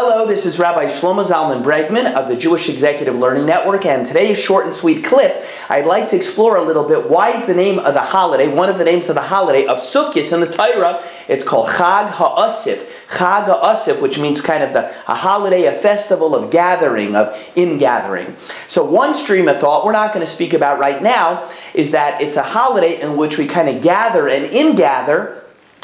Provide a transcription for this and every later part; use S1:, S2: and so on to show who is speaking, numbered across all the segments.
S1: Hello, this is Rabbi Shlomo Zalman Bregman of the Jewish Executive Learning Network, and today's short and sweet clip, I'd like to explore a little bit why is the name of the holiday, one of the names of the holiday of Sukkot in the Torah, it's called Chag HaAsif. Chag HaAsif, which means kind of a holiday, a festival of gathering, of ingathering. So one stream of thought we're not going to speak about right now is that it's a holiday in which we kind of gather and ingather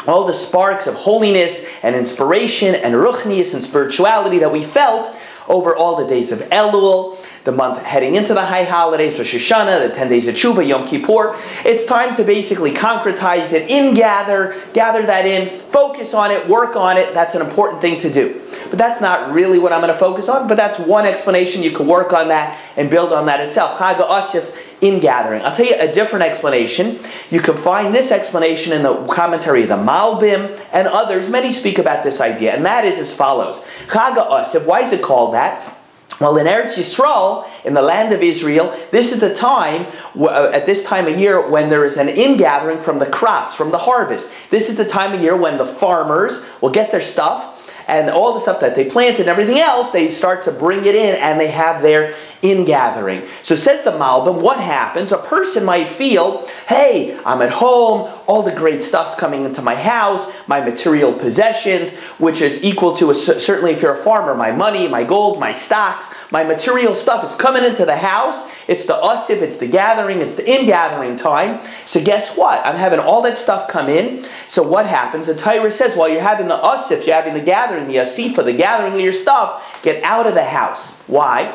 S1: all the sparks of holiness and inspiration and ruchnius and spirituality that we felt over all the days of Elul, the month heading into the high holidays, Rosh Hashanah, the 10 days of Tshuva, Yom Kippur. It's time to basically concretize it, gather that in, focus on it, work on it. That's an important thing to do. But that's not really what I'm going to focus on, but that's one explanation. You can work on that and build on that itself. Chag HaAsif, ingathering. I'll tell you a different explanation. You can find this explanation in the commentary of the Malbim and others. Many speak about this idea, and that is as follows. Chag HaAsif, why is it called that? Well, in Eretz Yisrael, in the land of Israel, this is the time, at this time of year, when there is an ingathering from the crops, from the harvest. This is the time of year when the farmers will get their stuff, and all the stuff that they planted and everything else, they start to bring it in, and they have their ingathering. So says the Malbim, what happens? A person might feel, hey, I'm at home, all the great stuff's coming into my house, my material possessions, which is equal to, certainly if you're a farmer, my money, my gold, my stocks, my material stuff is coming into the house. It's the asif, it's the gathering, it's the ingathering time. So guess what? I'm having all that stuff come in. So what happens? The Torah says, while you're having the asif, you're having the gathering, the asifa, the gathering of your stuff, get out of the house. Why?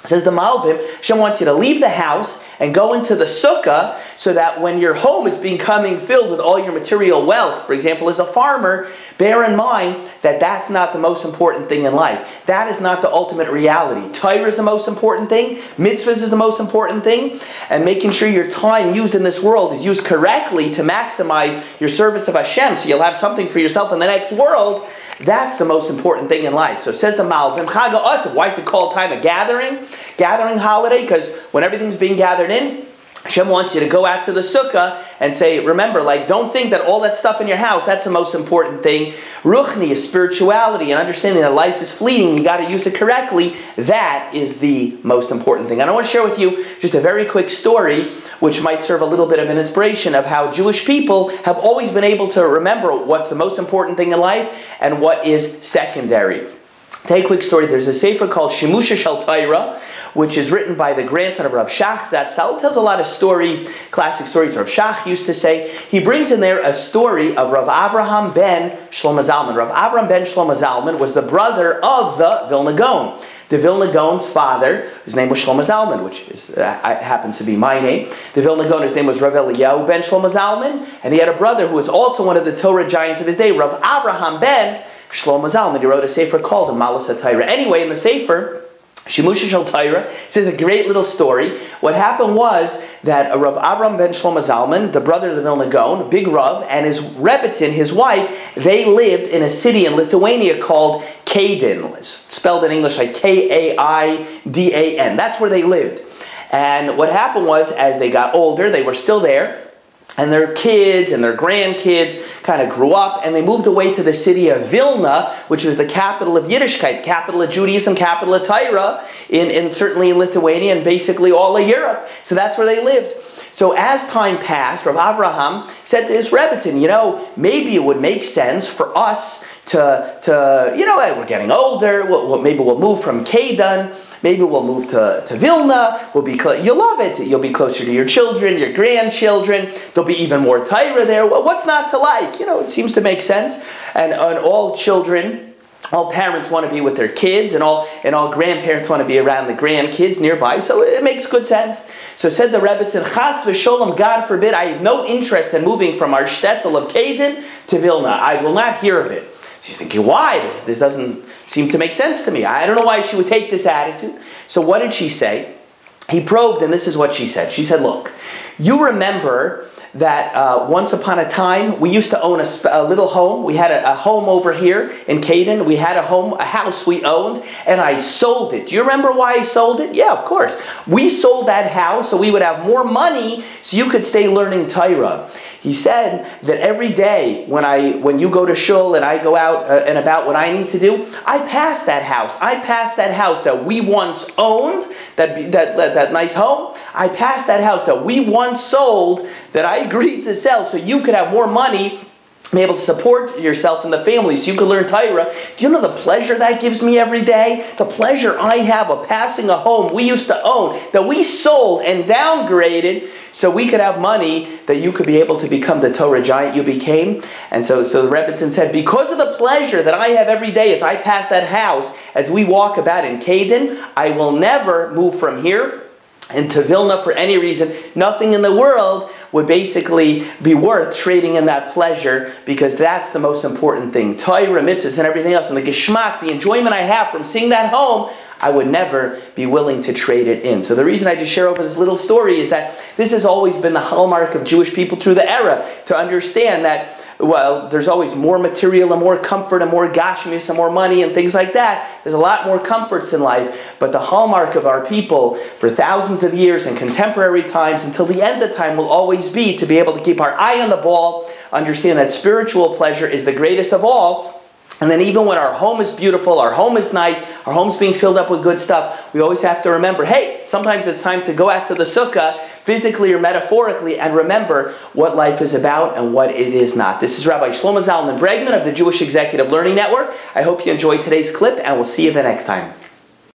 S1: Says the Malbim, Hashem wants you to leave the house and go into the sukkah so that when your home is becoming filled with all your material wealth, for example, as a farmer, bear in mind that that's not the most important thing in life. That is not the ultimate reality. Torah is the most important thing. Mitzvahs is the most important thing. And making sure your time used in this world is used correctly to maximize your service of Hashem so you'll have something for yourself in the next world. That's the most important thing in life. So it says the Malbim, Chag HaAsif, why is it called time of gathering? Gathering holiday, because when everything's being gathered in, Hashem wants you to go out to the sukkah and say, remember, don't think that all that stuff in your house, that's the most important thing. Ruchni is spirituality and understanding that life is fleeting. You got to use it correctly. That is the most important thing. And I want to share with you just a very quick story which might serve a little bit of an inspiration of how Jewish people have always been able to remember what's the most important thing in life and what is secondary. Tell you a quick story. There's a sefer called Shemusha Shel Torah, which is written by the grandson of Rav Shach Zatzal. It tells a lot of stories, classic stories Rav Shach used to say. He brings in there a story of Rav Avraham ben Shlomo Zalman. Rav Avraham ben Shlomo Zalman was the brother of the Vilna Gaon. The Vilna Gaon's father, his name was Shlomo Zalman, which is, happens to be my name. The Vilna Gaon, his name was Rav Eliyahu ben Shlomo Zalman, and he had a brother who was also one of the Torah giants of his day, Rav Avraham ben Shlomo Zalman. He wrote a sefer called the Malos HaTorah. Anyway, in the sefer, Shemusha Shel Torah, says a great little story. What happened was that Rav Avraham ben Shlomo Zalman, the brother of the Vilna Gaon, big Rav, and his Rebbetzin, his wife, they lived in a city in Lithuania called Kaidan. It's spelled in English like K-A-I-D-A-N. That's where they lived. And what happened was, as they got older, they were still there, and their kids and their grandkids kind of grew up, and they moved away to the city of Vilna, which was the capital of Yiddishkeit, capital of Judaism, capital of Torah, certainly in Lithuania and basically all of Europe. So that's where they lived. So as time passed, Rav Avraham said to his Rebbetzin, maybe it would make sense for us to we're getting older, maybe we'll move from Kaidan, maybe we'll move to Vilna, you'll love it, you'll be closer to your children, your grandchildren, there'll be even more Torah there. Well, what's not to like? It seems to make sense. And all children, all parents want to be with their kids, and all grandparents want to be around the grandkids nearby, so it makes good sense. So said the Rebbe, Chas v'sholom, God forbid, I have no interest in moving from our shtetl of Kaidan to Vilna. I will not hear of it. She's thinking, why? This doesn't seem to make sense to me. I don't know why she would take this attitude. So what did she say? He probed, and this is what she said. She said, look, You remember that once upon a time, we used to own a little home. We had a home over here in Caden. We had a house we owned, and I sold it. Do you remember why I sold it? Yeah, of course. We sold that house so we would have more money so you could stay learning Torah. He said that every day when you go to shul and I go out and about what I need to do, I pass that house. I pass that house that we once owned, that nice home. I pass that house that we once sold, that I agreed to sell so you could have more money, be able to support yourself and the family so you could learn Torah. Do you know the pleasure that gives me every day? The pleasure I have of passing a home we used to own, that we sold and downgraded so we could have money, that you could be able to become the Torah giant you became. And so the Rebbitzin said, because of the pleasure that I have every day as I pass that house, as we walk about in Caden, I will never move from here into Vilna for any reason. Nothing in the world would basically be worth trading in that pleasure, because that's the most important thing. Torah, mitzvahs, and everything else, and the geschmack, the enjoyment I have from seeing that home, I would never be willing to trade it in. So the reason I just share over this little story is that this has always been the hallmark of Jewish people through the era, to understand that, well, there's always more material and more comfort and more gashmis and more money and things like that. There's a lot more comforts in life, but the hallmark of our people for thousands of years in contemporary times until the end of time will always be to be able to keep our eye on the ball, understand that spiritual pleasure is the greatest of all. And then even when our home is beautiful, our home is nice, our home's being filled up with good stuff, we always have to remember, hey, sometimes it's time to go out to the sukkah, physically or metaphorically, and remember what life is about and what it is not. This is Rabbi Shlomo Zalman Bregman of the Jewish Executive Learning Network. I hope you enjoyed today's clip, and we'll see you the next time.